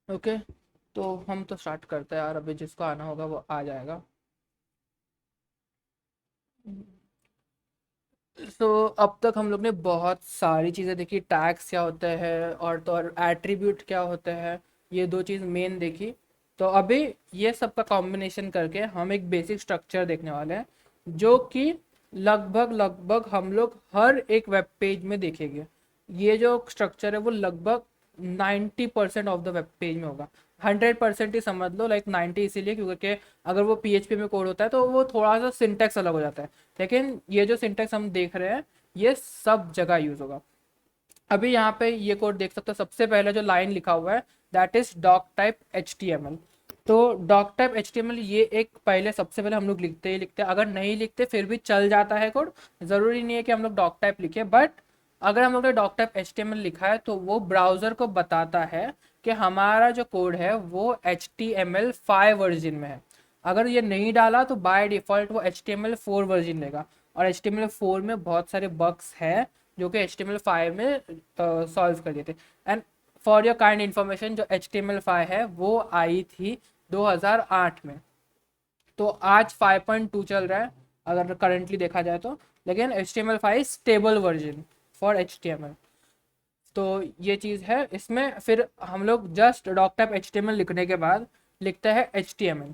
Okay, तो हम तो स्टार्ट करते हैं यार, अभी जिसको आना होगा वो आ जाएगा। तो अब तक हम लोग ने बहुत सारी चीज़ें देखी, टैग्स क्या होते हैं और एट्रीब्यूट क्या होते हैं, ये दो चीज़ मेन देखी। तो अभी ये सब का कॉम्बिनेशन करके हम एक बेसिक स्ट्रक्चर देखने वाले हैं, जो कि लगभग लगभग हम लोग हर एक वेब पेज में देखेंगे। ये जो स्ट्रक्चर है वो लगभग 90% ऑफ द वेब पेज में होगा। 100% ही समझ लो, लाइक 90 इसीलिए क्योंकि अगर वो पीएचपी में कोड होता है तो वो थोड़ा सा सिंटेक्स अलग हो जाता है, लेकिन ये जो सिंटेक्स हम देख रहे हैं ये सब जगह यूज होगा। अभी यहाँ पे ये कोड देख सकते हो, सबसे पहले जो लाइन लिखा हुआ है that is doctype H T M L. तो doctype H T M L ये एक पहले सबसे पहले हम लोग लिखते ही लिखते हैं, अगर नहीं लिखते फिर भी चल जाता है कोड। जरूरी नहीं है कि हम लोग डॉक टाइप लिखे, बट अगर हम लोग ने doctype H T M L लिखा है तो वो ब्राउजर को बताता है कि हमारा जो कोड है वो H T M L 5 version में है। अगर ये नहीं डाला तो बाय डिफॉल्ट वो H T M L 4 version लेगा, और एच टी एम एल 4 में बहुत सारे बग्स हैं जो कि एच टी एम एल 5 में सॉल्व कर दिए थे। And for your kind information, जो एच टी एम एल 5 है वो आई थी 2008 में। तो आज 5.2 चल रहा है अगर करेंटली देखा जाए तो, लेकिन H T M L 5 stable version for H T M L. तो ये चीज़ है इसमें। फिर हम लोग just doctype H T M L लिखने के बाद लिखते हैं एच टी एम एल।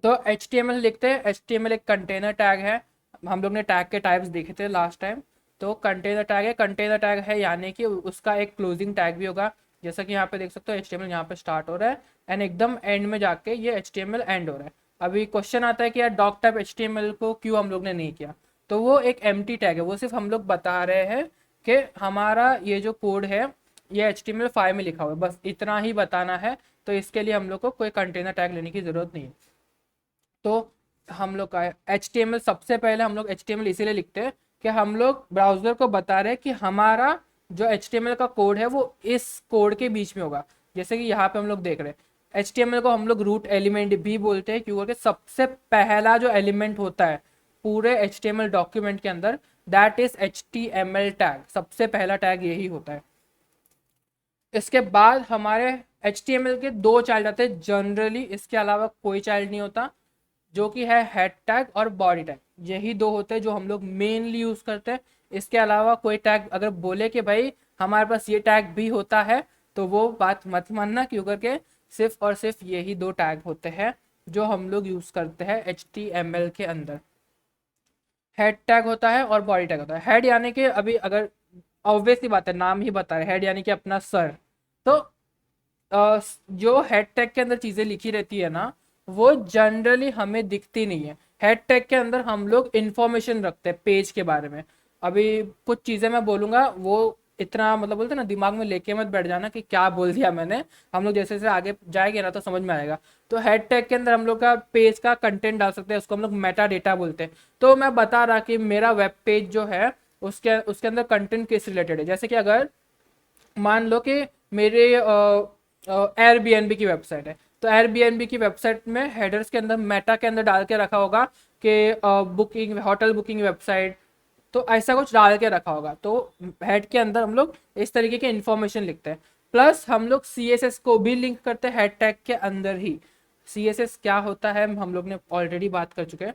तो एच टी एम एल लिखते हैं, एच टी एम एल एक कंटेनर टैग है। हम लोग ने टैग के टाइप्स देखे थे लास्ट टाइम। तो कंटेनर टैग है, कंटेनर टैग है यानी कि उसका एक क्लोजिंग टैग भी होगा। जैसा कि यहाँ पे देख सकते हो एच टी एम एल यहाँ पे स्टार्ट हो रहा है एंड एकदम एंड में जाके ये H T M L end हो रहा है। अभी क्वेश्चन आता है कि यार doctype H T M L को क्यों हम लोग ने नहीं किया। तो वो एक एम्प्टी टैग है, वो सिर्फ हम लोग बता रहे हैं कि हमारा ये जो कोड है ये एच टी एम एल 5 में लिखा हुआ है, बस इतना ही बताना है। तो इसके लिए हम लोग को कोई कंटेनर टैग लेने की ज़रूरत नहीं है। तो हम लोग का एच टी एम एल, सबसे पहले हम लोग एच टी एम एल इसीलिए लिखते हैं कि हम लोग ब्राउजर को बता रहे हैं कि हमारा जो एच टी एम एल का कोड है वो इस कोड के बीच में होगा। जैसे कि यहाँ पे हम लोग देख रहे हैं एच टी एम एल को हम लोग रूट एलिमेंट भी बोलते हैं, क्योंकि सबसे पहला जो एलिमेंट होता है पूरे H T M L document के अंदर that is H T M L tag. सबसे पहला टैग यही होता है। इसके बाद हमारे एच टी एम एल के दो चाइल्ड आते हैं जनरली, इसके अलावा कोई चाइल्ड नहीं होता, जो कि है हेड टैग और बॉडी टैग। यही दो होते हैं जो हम लोग मेनली यूज करते हैं। इसके अलावा कोई टैग अगर बोले कि भाई हमारे पास ये टैग भी होता है तो वो बात मत मानना, क्यों करके सिर्फ और सिर्फ यही दो टैग होते हैं जो हम लोग यूज करते हैं एच टी एम एल के अंदर। हेड टैग होता है और बॉडी टैग होता है। हेड यानी कि अभी अगर ऑब्वियसली बात है, नाम ही बता रहे, हेड यानी कि अपना सर। तो जो हेड टैग के अंदर चीजें लिखी रहती है ना, वो जनरली हमें दिखती नहीं है। हेड टैग के अंदर हम लोग इंफॉर्मेशन रखते हैं पेज के बारे में। अभी कुछ चीजें मैं बोलूंगा वो इतना मतलब बोलते हैं ना, दिमाग में लेके मत बैठ जाना कि क्या बोल दिया मैंने। हम लोग जैसे जैसे आगे जाएंगे ना तो समझ में आएगा। तो हेड टैग के अंदर हम लोग का पेज का कंटेंट डाल सकते हैं, उसको हम लोग मेटा डेटा बोलते हैं। तो मैं बता रहा कि मेरा वेब पेज जो है उसके उसके अंदर कंटेंट किस रिलेटेड है। जैसे कि अगर मान लो कि मेरे एयरबीएनबी की वेबसाइट है, तो एयरबीएनबी की वेबसाइट में हेडर्स के अंदर मेटा के अंदर डाल के रखा होगा कि बुकिंग, होटल बुकिंग वेबसाइट, तो ऐसा कुछ डाल के रखा होगा। तो हेड के अंदर हम लोग इस तरीके के इंफॉर्मेशन लिखते हैं। प्लस हम लोग सी एस एस को भी लिंक करते हैं हेड टैग के अंदर ही। सी एस एस क्या होता है हम लोग ने ऑलरेडी बात कर चुके हैं,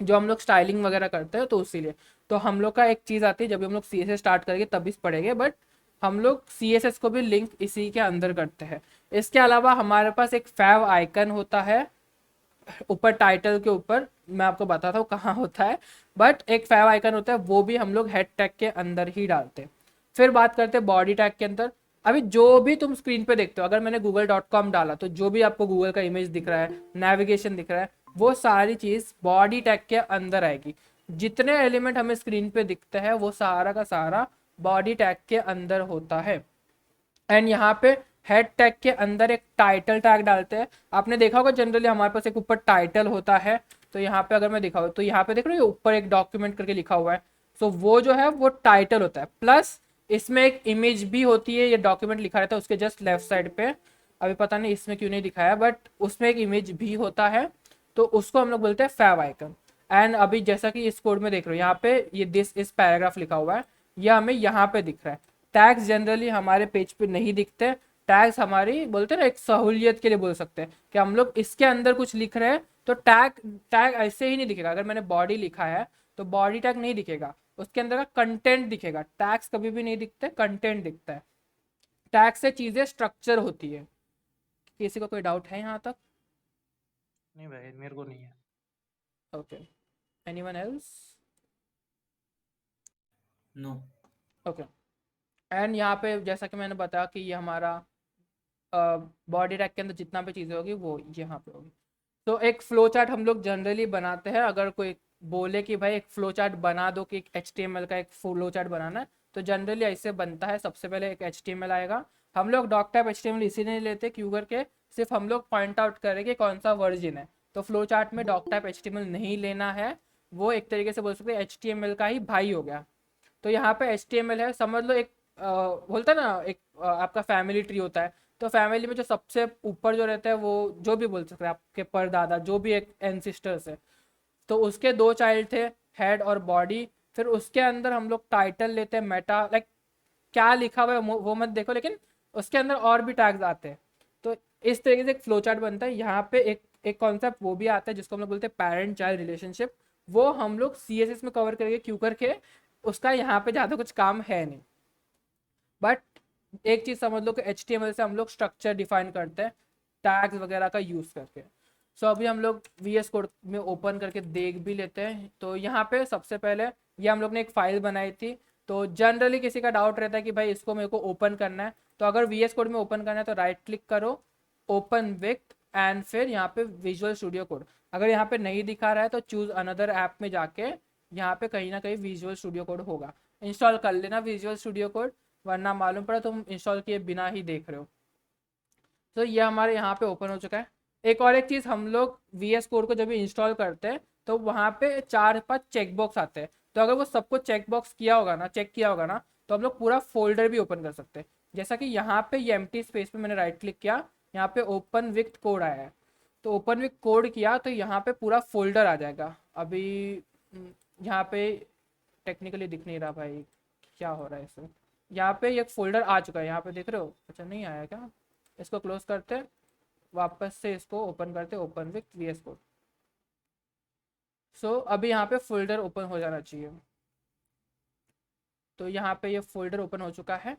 जो हम लोग स्टाइलिंग वगैरह करते हैं तो इसीलिए। तो हम लोग का एक चीज़ आती है जब हम लोग सी एस एस स्टार्ट करेंगे तभी पढ़ेंगे, बट हम लोग सी एस एस को भी लिंक इसी के अंदर करते हैं। इसके अलावा हमारे पास एक फैव आइकन होता है ऊपर टाइटल के ऊपर, मैं आपको बताता हूँ कहाँ होता है, बट एक फैव आइकन होता है वो भी हम लोग हेड टैग के अंदर ही डालते हैं। फिर बात करते हैं बॉडी टैग के अंदर। अभी जो भी तुम स्क्रीन पे देखते हो, अगर मैंने google.com डाला तो जो भी आपको गूगल का इमेज दिख रहा है, नेविगेशन दिख रहा है, वो सारी चीज बॉडी टैग के अंदर आएगी। जितने एलिमेंट हमें स्क्रीन पे दिखते हैं वो सारा का सारा बॉडी टैग के अंदर होता है। एंड यहाँ पे हेड टैग के अंदर एक टाइटल टैग डालते हैं। आपने देखा होगा जनरली हमारे पास एक ऊपर टाइटल होता है। तो यहाँ पे अगर मैं दिखाऊँ तो यहाँ पे देख रहे हो ऊपर एक डॉक्यूमेंट करके लिखा हुआ है। सो वो जो है वो टाइटल होता है, प्लस इसमें एक इमेज भी होती है। ये डॉक्यूमेंट लिखा रहता है उसके जस्ट लेफ्ट साइड पे, अभी पता नहीं इसमें क्यों नहीं दिखाया, बट उसमें एक इमेज भी होता है। तो उसको हम लोग बोलते हैं फैव आइकन। एंड अभी जैसा कि इस कोड में देख रहे हो यहाँ पे ये दिस इस पैराग्राफ लिखा हुआ है, ये हमें यहाँ पे दिख रहा है। टैग्स जनरली हमारे पेज पे नहीं दिखते। टैग्स हमारी बोलते हैं ना एक सहूलियत के लिए बोल सकते हैं कि हम लोग इसके अंदर कुछ लिख रहे हैं तो टैग टैग ऐसे ही नहीं दिखेगा। अगर मैंने बॉडी लिखा है तो बॉडी टैग नहीं दिखेगा, उसके अंदर का कंटेंट दिखेगा। टैग्स कभी भी नहीं दिखते, कंटेंट दिखता है। टैग से चीजें स्ट्रक्चर होती है। किसी को कोई डाउट है यहाँ तक? नहीं भाई, मेरे को नहीं है। Okay, anyone else? No. Okay, and यहाँ पे जैसा कि मैंने बताया कि ये हमारा बॉडी टैग के अंदर जितना भी चीज़ें होगी वो यहाँ पे होगी। तो एक फ्लो चार्ट हम लोग जनरली बनाते हैं। अगर कोई बोले कि भाई एक फ्लो चार्ट बना दो कि एक HTML का एक फ्लो चार्ट बनाना है, तो जनरली ऐसे बनता है। सबसे पहले एक HTML आएगा। हम लोग डॉक टाइप HTML इसीलिए नहीं लेते क्यों करके सिर्फ हम लोग पॉइंट आउट करेंगे कौन सा वर्जन है। तो फ्लो चार्ट में डॉक टाइप HTML नहीं लेना है, वो एक तरीके से बोल सकते हैं HTML का ही भाई हो गया। तो यहाँ पे HTML है, समझ लो एक बोलता है ना एक आपका फैमिली ट्री होता है। तो फैमिली में जो सबसे ऊपर जो रहता है वो जो भी बोल सकते हैं आपके परदादा, जो भी एक एंसिस्टर्स है, तो उसके दो चाइल्ड थे, हेड और बॉडी। फिर उसके अंदर हम लोग टाइटल लेते हैं, मेटा, लाइक क्या लिखा हुआ है वो मत देखो, लेकिन उसके अंदर और भी टैग्स आते हैं। तो इस तरीके से एक फ्लो चार्ट बनता है। यहाँ पे एक एक कॉन्सेप्ट वो भी आता है जिसको हम लोग बोलते हैं पेरेंट चाइल्ड रिलेशनशिप। वो हम लोग CSS में कवर करेंगे क्यों करके उसका यहाँ पे ज़्यादा कुछ काम है नहीं। बट एक चीज़ समझ लो कि HTML से हम लोग स्ट्रक्चर डिफाइन करते हैं टैग्स वगैरह का यूज़ करके। सो अभी हम लोग VS कोड में ओपन करके देख भी लेते हैं। तो यहाँ पे सबसे पहले ये हम लोग ने एक फाइल बनाई थी। तो जनरली किसी का डाउट रहता है कि भाई इसको मेरे को ओपन करना है, तो अगर VS कोड में ओपन करना है तो राइट क्लिक करो, ओपन विथ, एंड फिर यहाँ पे विजुअल स्टूडियो कोड। अगर यहाँ पे नहीं दिखा रहा है तो चूज अनदर ऐप में जाके यहाँ पे कहीं ना कहीं विजुअल स्टूडियो कोड होगा, इंस्टॉल कर लेना विजुअल स्टूडियो कोड, वरना मालूम पड़ा तुम इंस्टॉल किए बिना ही देख रहे हो। तो ये हमारे यहाँ पे ओपन हो चुका है। एक और एक चीज़, हम लोग VS कोड को जब भी इंस्टॉल करते हैं तो वहाँ पे 4-5 चेकबॉक्स आते हैं। तो अगर वो सबको चेकबॉक्स किया होगा ना, चेक किया होगा ना, तो हम लोग पूरा फोल्डर भी ओपन कर सकते हैं। जैसा कि यहाँ पे ये एम्प्टी स्पेस पे मैंने राइट क्लिक किया, यहाँ पे ओपन विथ कोड आया है। तो ओपन विथ कोड किया तो यहाँ पे पूरा फोल्डर आ जाएगा। अभी यहाँ पे टेक्निकली दिख नहीं रहा भाई, क्या हो रहा है इसमें। यहाँ पे एक फोल्डर आ चुका है, यहाँ पे देख रहे हो? अच्छा नहीं आया क्या? इसको क्लोज करते, वापस से इसको ओपन करते, ओपन विथ VS कोड। सो अभी यहाँ पे फोल्डर ओपन हो जाना चाहिए। तो यहाँ पे ये फोल्डर ओपन हो चुका है।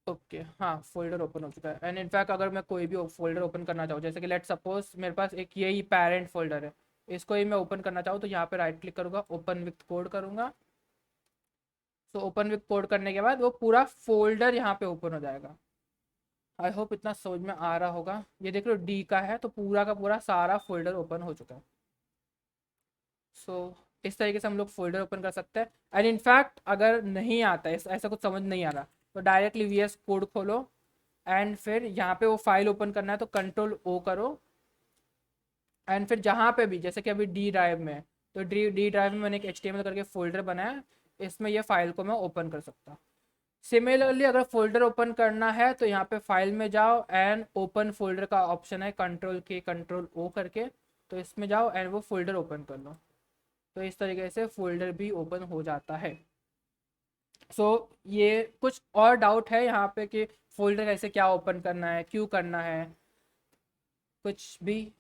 ओके, हाँ फोल्डर ओपन हो चुका है। एंड इनफैक्ट अगर मैं कोई भी फोल्डर ओपन करना चाहूँ, जैसे कि लेट सपोज मेरे पास एक यही पेरेंट फोल्डर है, इसको ही मैं ओपन करना चाहूँ, तो यहाँ पे राइट क्लिक करूँगा, ओपन विथ कोड करूँगा। सो ओपन विथ कोड करने के बाद वो पूरा फोल्डर यहाँ पे ओपन हो जाएगा। आई होप इतना समझ में आ रहा होगा। ये देख लो D का है तो पूरा का पूरा सारा फोल्डर ओपन हो चुका है। सो इस तरीके से हम लोग फोल्डर ओपन कर सकते हैं। एंड इनफैक्ट अगर नहीं आता है, ऐसा कुछ समझ नहीं आ रहा, तो डायरेक्टली VS कोड खोलो एंड फिर यहाँ पे वो फाइल ओपन करना है तो Ctrl O करो। एंड फिर जहाँ पे भी, जैसे कि अभी D ड्राइव में है, तो D ड्राइव में मैंने एक HTML करके फोल्डर बनाया, इसमें ये फाइल को मैं ओपन कर सकता हूँ। सिमिलरली अगर फोल्डर ओपन करना है तो यहाँ पे फाइल में जाओ एंड ओपन फोल्डर का ऑप्शन है, Ctrl K Ctrl O करके, तो इसमें जाओ एंड वो फोल्डर ओपन कर लो। तो इस तरीके से फोल्डर भी ओपन हो जाता है। सो ये कुछ और डाउट है यहाँ पे कि फोल्डर कैसे क्या ओपन करना है, क्यों करना है, कुछ भी?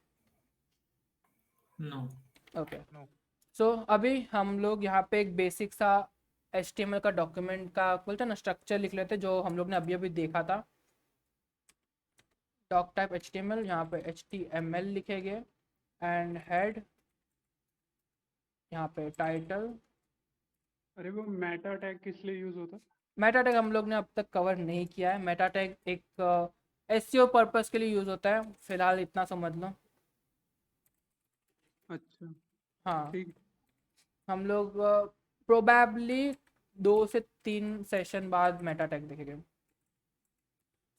नो। Okay, no. सो अभी हम लोग यहाँ पे एक बेसिक सा HTML का डॉक्यूमेंट का बोलते हैं ना स्ट्रक्चर लिख लेते हैं, जो हम लोग ने अभी अभी देखा था। डॉक टाइप HTML, यहाँ पे HTML लिखेंगे एंड हेड, यहाँ पे टाइटल। अरे वो मेटा टैग किस लिए यूज होता है? मेटा टैग हम लोग ने अब तक कवर नहीं किया है। मेटा टैग एक SEO पर्पस के लिए यूज़ होता है, फिलहाल इतना समझ लो। अच्छा, हाँ, ठीक। हम लोग प्रोबेबली 2 से 3 सेशन बाद मेटा टैग देखेंगे।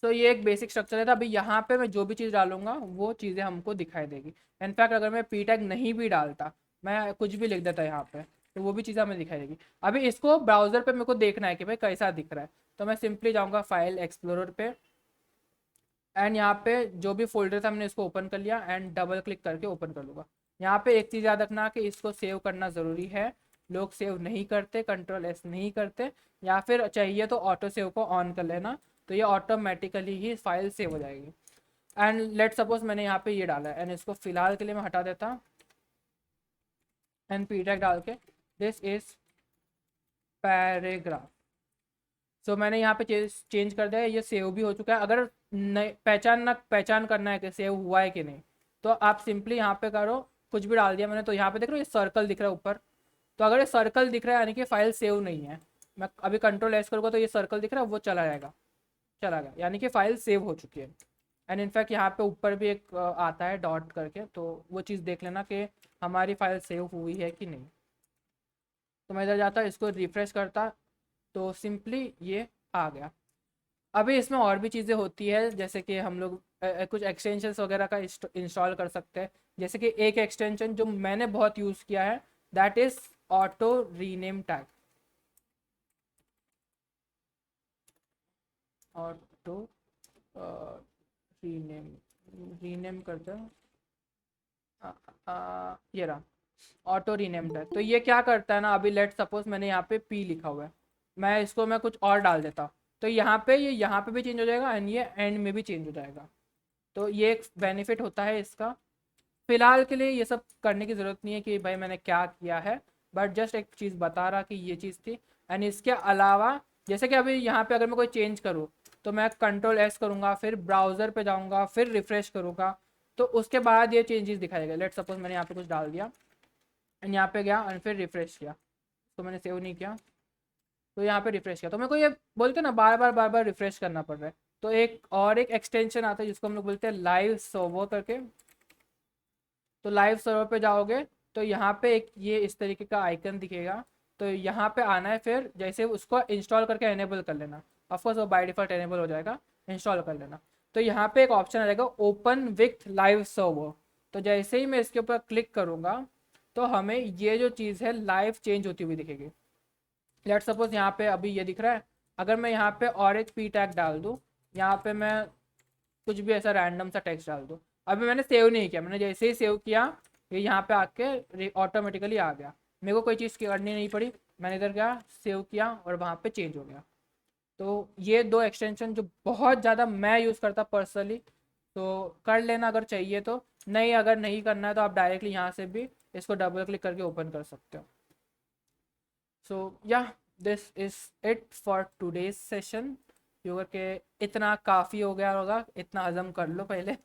तो ये एक बेसिक स्ट्रक्चर है। तो अभी यहाँ पे मैं जो भी चीज़ डालूंगा वो चीज़ें हमको दिखाई देगी। इनफैक्ट अगर मैं P टैग नहीं भी डालता, मैं कुछ भी लिख देता यहाँ पे, तो वो भी चीज़ें हमें दिखाई देगी। अभी इसको ब्राउज़र पे मेरे को देखना है कि भाई कैसा दिख रहा है, तो मैं सिंपली जाऊँगा फाइल एक्सप्लोरर पे एंड यहाँ पे जो भी फोल्डर था हमने इसको ओपन कर लिया एंड डबल क्लिक करके ओपन कर लूँगा। यहाँ पे एक चीज़ याद रखना कि इसको सेव करना ज़रूरी है। लोग सेव नहीं करते, Ctrl S नहीं करते, या फिर चाहिए तो ऑटो सेव को ऑन कर लेना, तो ये ऑटोमेटिकली ही फाइल सेव हो जाएगी। एंड लेट सपोज मैंने यहाँ पे ये डाला है एंड इसको फिलहाल के लिए मैं हटा देता हूँ एंड पी टैग डाल के दिस इज पैराग्राफ। सो मैंने यहाँ पे चेंज कर दिया है, ये सेव भी हो चुका है। अगर नहीं पहचान करना है कि सेव हुआ है कि नहीं, तो आप सिंपली यहाँ पे करो, कुछ भी डाल दिया मैंने, तो यहाँ पे देख रहे हो ये सर्कल दिख रहा है ऊपर। तो अगर ये सर्कल दिख रहा है यानी कि फाइल सेव नहीं है। मैं अभी कंट्रोल एस करूँगा तो ये सर्कल दिख रहा है, वो चला जाएगा, चला गया, यानी कि फाइल सेव हो चुकी है। एंड इनफैक्ट यहाँ पे ऊपर भी एक आता है डॉट करके, तो वो चीज़ देख लेना कि हमारी फाइल सेव हुई है कि नहीं। तो मैं इधर जाता, इसको रिफ्रेश करता, तो सिंपली ये आ गया। अभी इसमें और भी चीज़ें होती है, जैसे कि हम लोग कुछ एक्सटेंशंस वगैरह का इंस्टॉल कर सकते हैं। जैसे कि एक एक्सटेंशन जो मैंने बहुत यूज़ किया है, that is auto rename tag. Auto rename करते हैं, ये रहा ऑटो रीनेम टैग। तो ये क्या करता है ना, अभी लेट सपोज मैंने यहाँ पे पी लिखा हुआ है, मैं इसको मैं कुछ और डाल देता, तो यहाँ पे ये यहाँ पे भी चेंज हो जाएगा एंड ये एंड में भी चेंज हो जाएगा। तो ये एक बेनिफिट होता है इसका। फिलहाल के लिए ये सब करने की ज़रूरत नहीं है कि भाई मैंने क्या किया है, बट जस्ट एक चीज़ बता रहा कि ये चीज़ थी। एंड इसके अलावा जैसे कि अभी यहाँ पे अगर मैं कोई चेंज करूँ, तो मैं कंट्रोल एस करूँगा, फिर ब्राउज़र पे जाऊँगा, फिर रिफ़्रेश करूँगा, तो उसके बाद ये चेंजेस दिखाएगा। लेट सपोज मैंने यहाँ पे कुछ डाल दिया एंड यहाँ पे गया एंड फिर रिफ़्रेश किया, तो मैंने सेव नहीं किया, तो यहाँ पे रिफ़्रेश किया, तो मेरे को ये बोलते ना बार बार रिफ़्रेश करना पड़ रहा है। तो एक एक्सटेंशन आता है जिसको हम लोग बोलते हैं लाइव सर्वर करके। तो लाइव सर्वर पे जाओगे तो यहाँ पे एक ये इस तरीके का आइकन दिखेगा, तो यहाँ पे आना है, फिर जैसे उसको इंस्टॉल करके एनेबल कर लेना। ऑफकोर्स वो बाय डिफ़ॉल्ट एनेबल हो जाएगा, इंस्टॉल कर लेना। तो यहाँ पे एक ऑप्शन आ जाएगा ओपन विथ लाइव सर्वर। तो जैसे ही मैं इसके ऊपर क्लिक करूँगा तो हमें ये जो चीज़ है लाइव चेंज होती हुई दिखेगी। लेट सपोज यहाँ पे अभी ये दिख रहा है, अगर मैं यहाँ पे और एक पी टैग डाल दूँ, यहाँ पे मैं कुछ भी ऐसा रैंडम सा टेक्स्ट डाल दूँ, अभी मैंने सेव नहीं किया, मैंने जैसे ही सेव किया ये यहाँ पे आके ऑटोमेटिकली आ गया, मेरे को कोई चीज़ करनी नहीं पड़ी, मैंने इधर गया सेव किया और वहाँ पे चेंज हो गया। तो ये दो एक्सटेंशन जो बहुत ज़्यादा मैं यूज़ करता पर्सनली, तो कर लेना अगर चाहिए तो। नहीं, अगर नहीं करना है तो आप डायरेक्टली यहाँ से भी इसको डबल क्लिक करके ओपन कर सकते हो। सो या this is it for today's session. Yoga के इतना काफ़ी हो गया होगा, इतना हजम कर लो पहले।